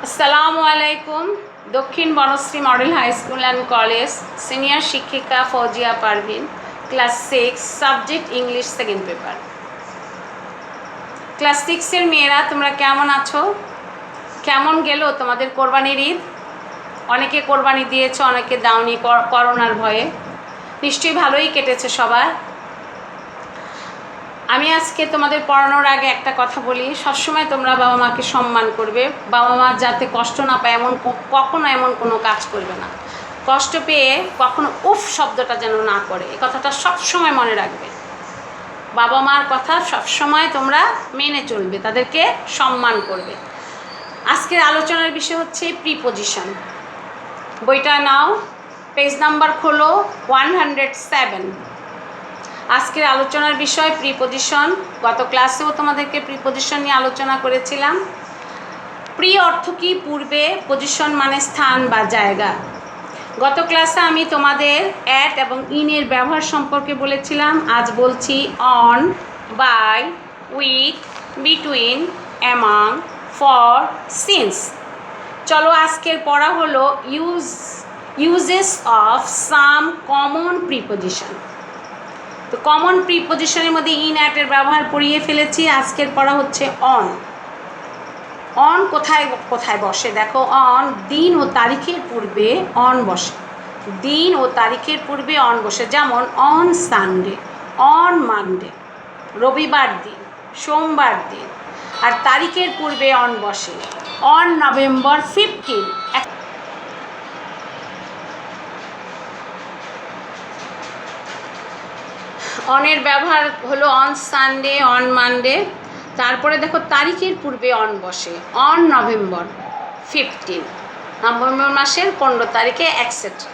আসসালামু আলাইকুম। Dakshin Banasree model high school and college, senior শিক্ষিকা Fauzia Parvin, class 6, subject English, second paper. Class 6-এর মেয়েরা তোমরা কেমন আছো? কেমন গেল তোমাদের কোরবানির ঈদ? অনেকে কোরবানি দিয়েছো, অনেকে দাওনি করোনার ভয়ে। নিশ্চয়ই ভালোই কেটেছে সবার। আমি আজকে তোমাদের পড়ানোর আগে একটা কথা বলি, সবসময় তোমরা বাবা মাকে সম্মান করবে। বাবা মা যাতে কষ্ট না পায় কখনো এমন কোনো কাজ করবে না। কষ্ট পেয়ে কখনো উফ শব্দটা যেন না করে, এই কথাটা সবসময় মনে রাখবে। বাবা মার কথা সবসময় তোমরা মেনে চলবে, তাদেরকে সম্মান করবে। আজকের আলোচনার বিষয় হচ্ছে প্রিপোজিশন। বইটা নাও, পেজ নাম্বার খোলো 107। আজকের আলোচনার বিষয় প্রিপোজিশন। গত ক্লাসেও তোমাদেরকে প্রিপোজিশন নিয়ে আলোচনা করেছিলাম। প্রি অর্থ কি? পূর্বে, পজিশন মানে স্থান বা জায়গা। গত ক্লাসে আমি তোমাদের অ্যাট এবং ইনের ব্যবহার সম্পর্কে বলেছিলাম। আজ বলছি on, by, with, between, among, for, since. চলো আজকের পড়া হলো uses of some common preposition. তো কমন প্রিপোজিশনের মধ্যে ইন অ্যাটের ব্যবহার পড়িয়ে ফেলেছি। আজকের পড়া হচ্ছে অন। অন কোথায় কোথায় বসে দেখো। অন দিন ও তারিখের পূর্বে অন বসে। দিন ও তারিখের পূর্বে অন বসে, যেমন অন সানডে, অন মানডে, রবিবার দিন, সোমবার দিন। আর তারিখের পূর্বে অন বসে অন নভেম্বর 15। অনের ব্যবহার হলো অন সানডে, অন মানডে। তারপরে দেখো তারিখের পূর্বে অন বসে অন নভেম্বর 15, নভেম্বর মাসের 15 তারিখে এটসেট্রা।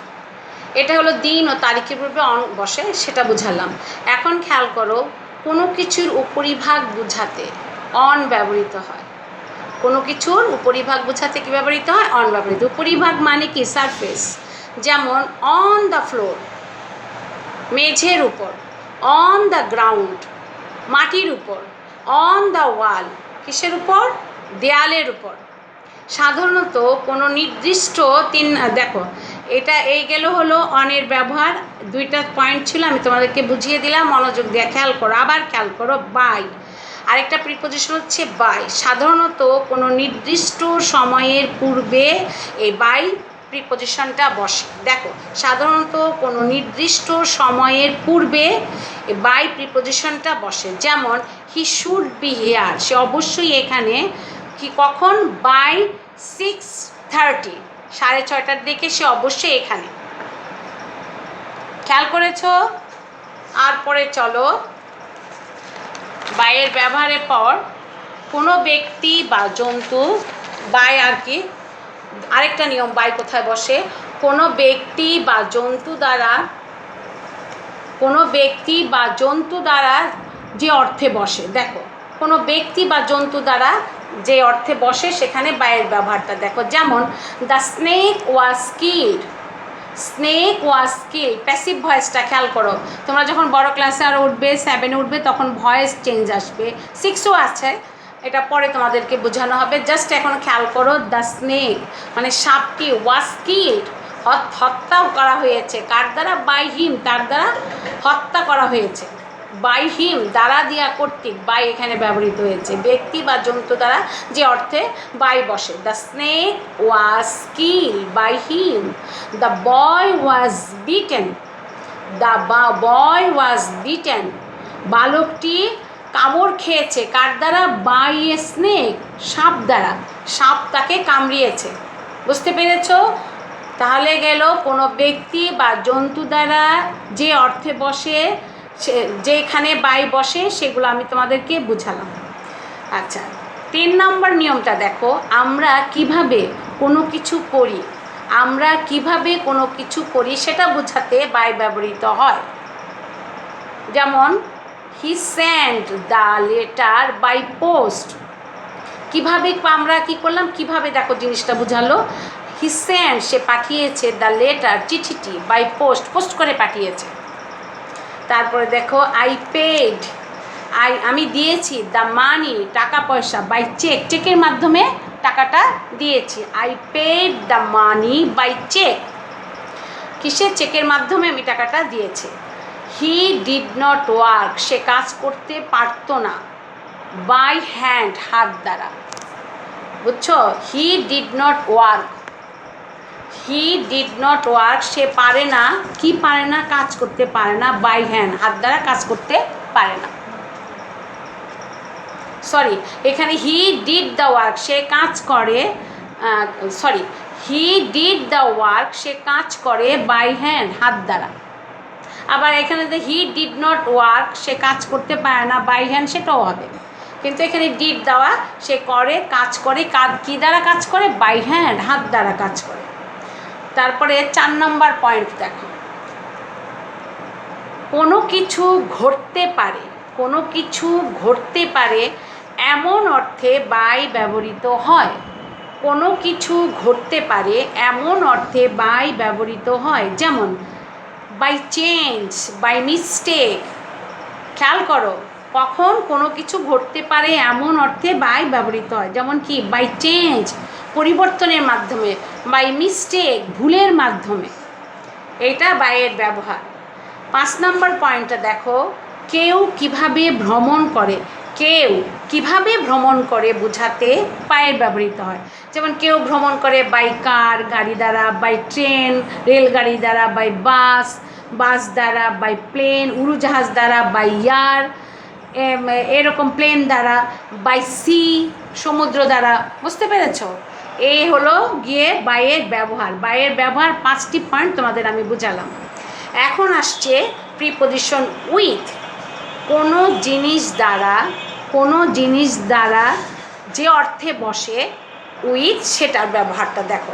এটা হলো দিন ও তারিখের পূর্বে অন বসে, সেটা বুঝালাম। এখন খেয়াল করো, কোনো কিছুর উপরিভাগ বুঝাতে অন ব্যবহৃত হয়। কোনো কিছুর উপরিভাগ বুঝাতে কী ব্যবহৃত হয়? অন ব্যবহৃত। উপরিভাগ মানে কি? সারফেস। যেমন অন দ্য ফ্লোর, মেঝের উপর। অন দ্য গ্রাউন্ড, মাটির উপর। অন দ্য ওয়াল, কিসের উপর? দেয়ালের উপর। সাধারণত কোনো নির্দিষ্ট দেখো এটা এই গেল হলো অনের ব্যবহার। দুইটা পয়েন্ট ছিল, আমি তোমাদেরকে বুঝিয়ে দিলাম, মনোযোগ দিয়ে খেয়াল করো। আবার খেয়াল করো, বাই। আরেকটা প্রিপোজিশন হচ্ছে বাই। সাধারণত কোনো নির্দিষ্ট সময়ের পূর্বে এই বাই প্রিপোজিশনটা বসে। দেখো, সাধারণত কোনো নির্দিষ্ট সময়ের পূর্বে বাই প্রিপোজিশনটা বসে। যেমন হি শুড বি হিয়ার, সে অবশ্যই এখানে। কি কখন? বাই 6:30, 6:30টার দিকে সে অবশ্যই এখানে। খেয়াল করেছো? আর পরে চলো, বাইয়ের ব্যবহারের পর কোনো ব্যক্তি বা জন্তু, বাই আর কি আরেকটা নিয়ম, বাই কোথায় বসে? কোনো ব্যক্তি বা জন্তু দ্বারা, কোনো ব্যক্তি বা জন্তু দ্বারা যে অর্থে বসে। দেখো, কোনো ব্যক্তি বা জন্তু দ্বারা যে অর্থে বসে সেখানে বাইয়ের ব্যবহারটা দেখো। যেমন the snake was killed, snake was killed. Passive ভয়েসটা খেয়াল করো। তোমরা যখন বড় ক্লাসে আরও উঠবে, 7-এ উঠবে, তখন ভয়েস চেঞ্জ আসবে। 6ও আছে, এটা পরে তোমাদেরকে বোঝানো হবে। জাস্ট এখন খেয়াল করো, দ্য স্নেক মানে সাপটি, ওয়াজ কিল্ড হত্যা করা হয়েছে। কার দ্বারা? বাই হিম, তার দ্বারা হত্যা করা হয়েছে। বাই হিম, দ্বারা দিয়া কর্তৃক, বাই এখানে ব্যবহৃত হয়েছে। ব্যক্তি বা জন্তু দ্বারা যে অর্থে বাই বসে। The snake was killed by him, the boy was beaten, the boy was beaten. বালকটি কামড় খেয়েছে। কার দ্বারা? বাই এ স্নেক, সাপ দ্বারা, সাপ তাকে কামড়িয়েছে। বুঝতে পেরেছ? তাহলে গেল কোনো ব্যক্তি বা জন্তু দ্বারা যে অর্থে বসে, যেখানে বাই বসে, সেগুলো আমি তোমাদেরকে বুঝালাম। আচ্ছা, 3 নম্বর নিয়মটা দেখো। আমরা কিভাবে কোনো কিছু করি, আমরা কিভাবে কোনো কিছু করি সেটা বোঝাতে বাই ব্যবহৃত হয়। যেমন he sent the letter by post. কিভাবে আমরা কি করলাম, কিভাবে দেখো জিনিসটা বুঝালো। হি সেন্ট, সে পাঠিয়েছে, দ্য লেটার চিঠিটি, বাই পোস্ট, পোস্ট করে পাঠিয়েছে। তারপরে দেখো আই পেড, আমি দিয়েছি দ্য মানি টাকা পয়সা বাই চেক, চেকের মাধ্যমে টাকাটা দিয়েছি। I paid the money by cheque, কিসের? চেকের মাধ্যমে আমি টাকাটা দিয়েছি। হি ডিড নট ওয়ার্ক, সে কাজ করতে পারতো না, বাই হ্যান্ড হাত দ্বারা। বুঝছো? He did not work, he did not work সে পারে না, কি পারে না? কাজ করতে পারে না, বাই হ্যান্ড হাত দ্বারা কাজ করতে পারে না। সরি, এখানে হি ডিড দ্য ওয়ার্ক সে কাজ করে, sorry, he did the work সে কাজ করে বাই হ্যান্ড হাত দ্বারা। আবার এখানে যে হি ডিড নট ওয়ার্ক সে কাজ করতে পারে না বাই হ্যান্ড, সেটাও হবে, কিন্তু এখানে ডিড দেওয়া, সে করে, কাজ করে, কী দ্বারা কাজ করে? বাই হ্যান্ড হাত দ্বারা কাজ করে। তারপরে 4 নম্বর পয়েন্ট দেখো, কোনো কিছু ঘটতে পারে, কোনো কিছু ঘটতে পারে এমন অর্থে বাই ব্যবহৃত হয়। কোনো কিছু ঘটতে পারে এমন অর্থে বাই ব্যবহৃত হয়, যেমন বাই চেঞ্জ, বাই মিস্টেক। খেয়াল করো, কখন কোনো কিছু ঘটতে পারে এমন অর্থে বাই ব্যবহৃত হয়, যেমন কি? বাই চেঞ্জ পরিবর্তনের মাধ্যমে, বাই মিস্টেক ভুলের মাধ্যমে, এটা বাইয়ের ব্যবহার। 5 নম্বর পয়েন্টটা দেখো, কেউ কিভাবে ভ্রমণ করে, কেউ কিভাবে ভ্রমণ করে বোঝাতে পায়ের ব্যবহৃত হয়। যেমন কেউ ভ্রমণ করে বাই কার গাড়ি দ্বারা, বাই ট্রেন রেলগাড়ি দ্বারা, বাই বাস বাস দ্বারা, বাই প্লেন উড়োজাহাজ দ্বারা, বাই এয়ার এরকম প্লেন দ্বারা, বাই সি সমুদ্র দ্বারা। বুঝতে পেরেছ? এই হলো গিয়ে বাইয়ের ব্যবহার। বাইয়ের ব্যবহার 5টি পয়েন্ট তোমাদের আমি বুঝালাম। এখন আসছে প্রিপজিশন উইথ। কোনো জিনিস দ্বারা, কোনো জিনিস দ্বারা যে অর্থে বসে উইথ, সেটার ব্যবহারটা দেখো।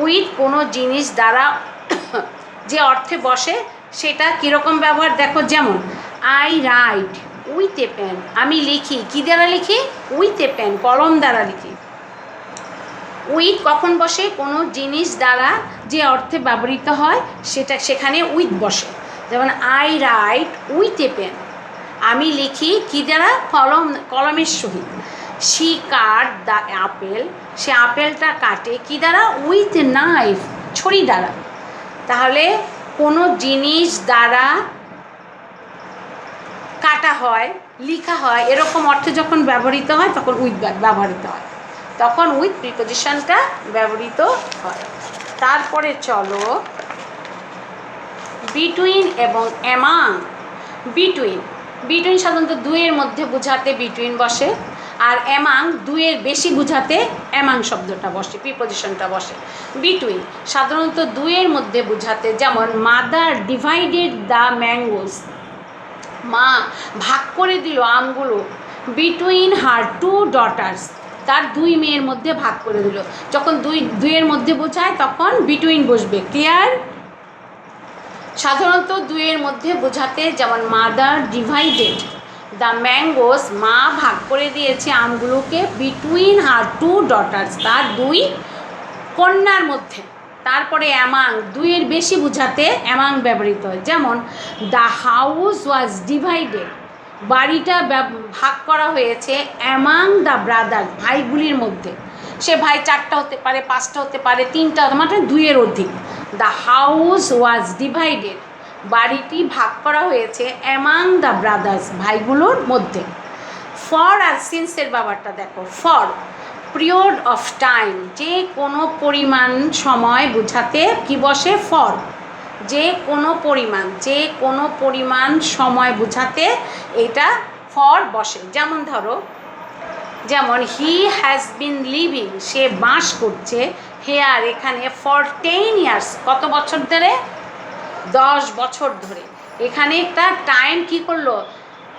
উইথ কোনো জিনিস দ্বারা যে অর্থে বসে সেটা কীরকম ব্যবহার দেখো। যেমন I write with a pen, আমি লিখি, কী দ্বারা লিখি? উইথ এ পেন, কলম দ্বারা লিখি। উইথ কখন বসে? কোনো জিনিস দ্বারা যে অর্থে ব্যবহৃত হয় সেটা, সেখানে উইথ বসে। যেমন I write with a pen, আমি লিখি কী দ্বারা? কলমের সহিত। শি কাট দ্য আপেল, সে আপেলটা কাটে কী দ্বারা? উইথ এ নাইফ, ছুরি দ্বারা। তাহলে কোনো জিনিস দ্বারা কাটা হয়, লেখা হয়, এরকম অর্থে যখন ব্যবহৃত হয় তখন উইথ ব্যবহৃত হয়, তখন উইথ প্রিপজিশনটা ব্যবহৃত হয়। তারপরে চলো বিটুইন এবং অ্যামাং। বিটুইন, বিটুইন সাধারণত দুইয়ের মধ্যে বোঝাতে বিটুইন বসে, আর অ্যামাং দুইয়ের বেশি বোঝাতে অ্যামাং শব্দটা বসে, প্রিপজিশনটা বসে। বিটুইন সাধারণত দুইয়ের মধ্যে বোঝাতে, যেমন মাদার ডিভাইডেড দ্য ম্যাঙ্গোস, মা ভাগ করে দিল আমগুলো, বিটুইন হার 2 ডটার্স, তার 2 মেয়ের মধ্যে ভাগ করে দিল। যখন দুইয়ের মধ্যে বোঝায় তখন বিটুইন বসবে। ক্লিয়ার? সাধারণত দুইয়ের মধ্যে বোঝাতে, যেমন মাদার ডিভাইডেড দ্য ম্যাঙ্গোস, মা ভাগ করে দিয়েছে আমগুলোকে, বিটুইন হার 2 ডটার্স, তার 2 কন্যার মধ্যে। তারপরে অ্যামাং, দুইয়ের বেশি বোঝাতে অ্যামাং ব্যবহৃত হয়। যেমন দ্য হাউস ওয়াজ ডিভাইডেড, বাড়িটা ভাগ করা হয়েছে অ্যামাং দ্য ব্রাদার্স, ভাইগুলির মধ্যে। সে ভাই 4টা হতে পারে, 5টা হতে পারে, 3টা, মানে 2-এর অধিক। দ্য হাউস ওয়াজ ডিভাইডেড, বাড়িটি ভাগ করা হয়েছে অ্যামাং দ্য ব্রাদার্স, ভাইগুলোর মধ্যে। ফর আর সিন্সের ব্যাপারটা দেখো। ফর পিরিয়ড অফ টাইম, যে কোনো পরিমাণ সময় বোঝাতে কি বসে? ফর। যে কোনো পরিমাণ, যে কোনো পরিমাণ সময় বোঝাতে এটা ফর বসে। যেমন ধরো, যেমন হি হ্যাজ বিন লিভিং, সে বাস করছে, হেয়ার এখানে, ফর 10 ইয়ার্স, কত বছর ধরে? 10 বছর ধরে। এখানে একটা টাইম কি করলো?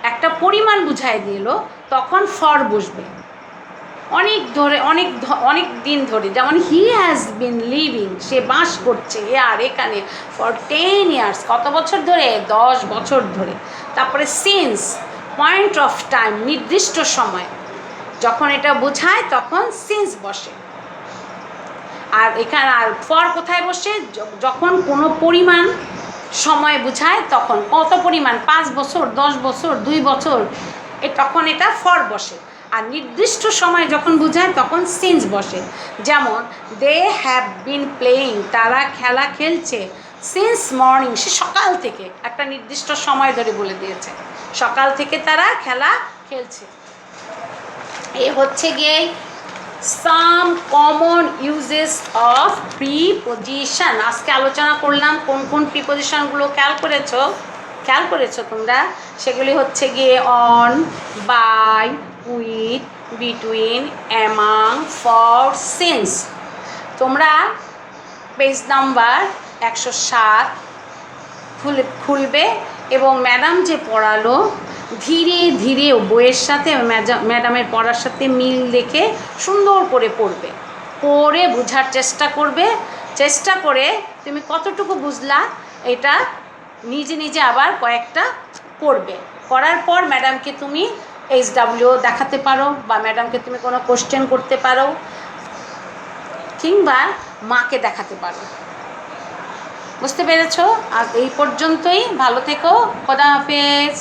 একটা পরিমাণ বুঝাই দিল, তখন ফর বসবে। অনেক ধরে, অনেক দিন ধরে, যেমন হি হ্যাজ বিন লিভিং, সে বাস করছে, হেয়ার এখানে, ফর 10 ইয়ার্স, কত বছর ধরে? 10 বছর ধরে। তারপরে সিন্স, পয়েন্ট অফ টাইম, নির্দিষ্ট সময়, যখন এটা বোঝায় তখন সিন্স বসে। আর এখানে আর ফর কোথায় বসে? যখন কোনো পরিমাণ সময় বোঝায় তখন। কত পরিমাণ? 5 বছর, 10 বছর, 2 বছর, তখন এটা ফর বসে। আর নির্দিষ্ট সময় যখন বোঝায় তখন সিন্স বসে। যেমন দে হ্যাভ বিন প্লেয়িং, তারা খেলা খেলছে, সিন্স মর্নিং, সে সকাল থেকে, একটা নির্দিষ্ট সময় ধরে বলে দিয়েছে, সকাল থেকে তারা খেলা খেলছে। এ হচ্ছে গিয়ে সাম কমন ইউজেস অফ প্রিপোজিশন। আজকে আলোচনা করলাম কোন কোন প্রিপোজিশনগুলো খেয়াল করেছো তোমরা। সেগুলি হচ্ছে গিয়ে on, by, with, between, among, for, since. তোমরা পেজ নাম্বার 107 খুলবে এবং ম্যাডাম যে পড়ালো ধীরে ধীরে বইয়ের সাথে ম্যাডামের পড়ার সাথে মিল দেখে সুন্দর করে পড়বে, পড়ে বোঝার চেষ্টা করে তুমি কতটুকু বুঝলা এটা নিজে নিজে আবার কয়েকটা পড়বে। করার পর ম্যাডামকে তুমি HW দেখাতে পারো, বা ম্যাডামকে তুমি কোনো কোশ্চেন করতে পারো, কিংবা মাকে দেখাতে পারো। বুঝতে পেরেছো? আর এই পর্যন্তই। ভালো থেকো। খোদা হাফেজ।